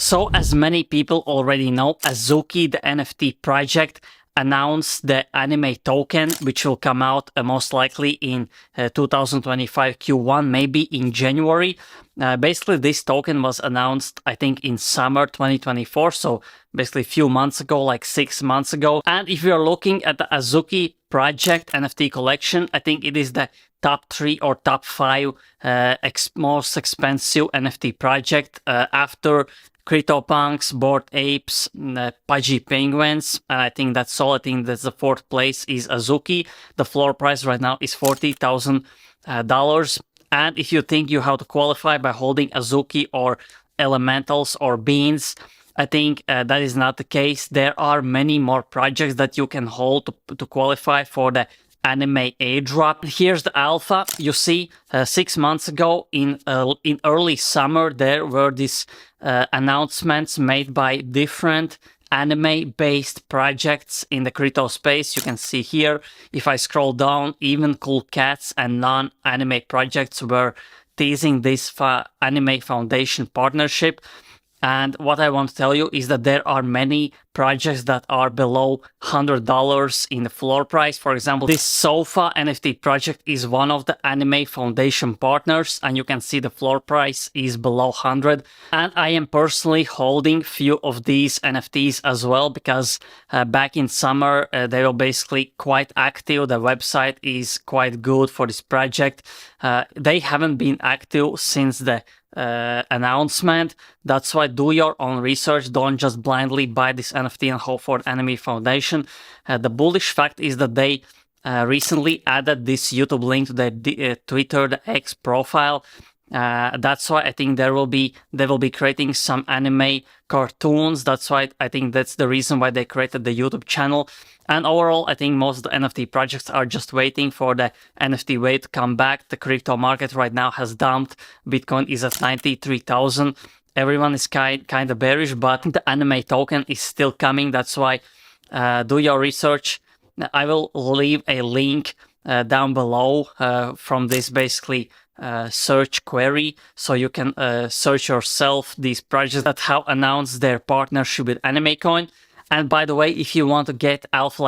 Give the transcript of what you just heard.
So as many people already know, AZUKI, the NFT project, announced the anime token, which will come out most likely in 2025 Q1, maybe in January. Basically, this token was announced, I think, in summer 2024. So basically a few months ago, like 6 months ago. And if you're looking at the AZUKI project NFT collection, I think it is the top 3 or top 5 most expensive NFT project after CryptoPunks, Bored Apes, Pudgy Penguins, and I think that's all. I think that's the 4th place is AZUKI. The floor price right now is $40,000. And if you think you have to qualify by holding AZUKI or Elementals or Beans, I think that is not the case. There are many more projects that you can hold to qualify for the anime airdrop. Here's the alpha. You see, 6 months ago in early summer, there were these announcements made by different anime-based projects in the crypto space. You can see here, if I scroll down, even Cool Cats and non-anime projects were teasing this Anime Foundation partnership. And what I want to tell you is that there are many projects that are below $100 in the floor price. For example, this Sofa NFT project is one of the Anime Foundation partners, and you can see the floor price is below 100. And I am personally holding few of these NFTs as well, because back in summer, they were basically quite active. The website is quite good for this project. They haven't been active since the announcement. That's why do your own research. Don't just blindly buy this NFT and hope for Anime Foundation. The bullish fact is that they recently added this YouTube link to their Twitter, the X profile. That's why I think they will be creating some anime cartoons. That's why I think that's the reason why they created the YouTube channel. And overall, I think most of the NFT projects are just waiting for the NFT wave to come back. The crypto market right now has dumped. Bitcoin is at 93,000. Everyone is kind of bearish, but the anime token is still coming. That's why do your research. I will leave a link down below from this basically search query, so you can search yourself these projects that have announced their partnership with AnimeCoin. And by the way, if you want to get alpha like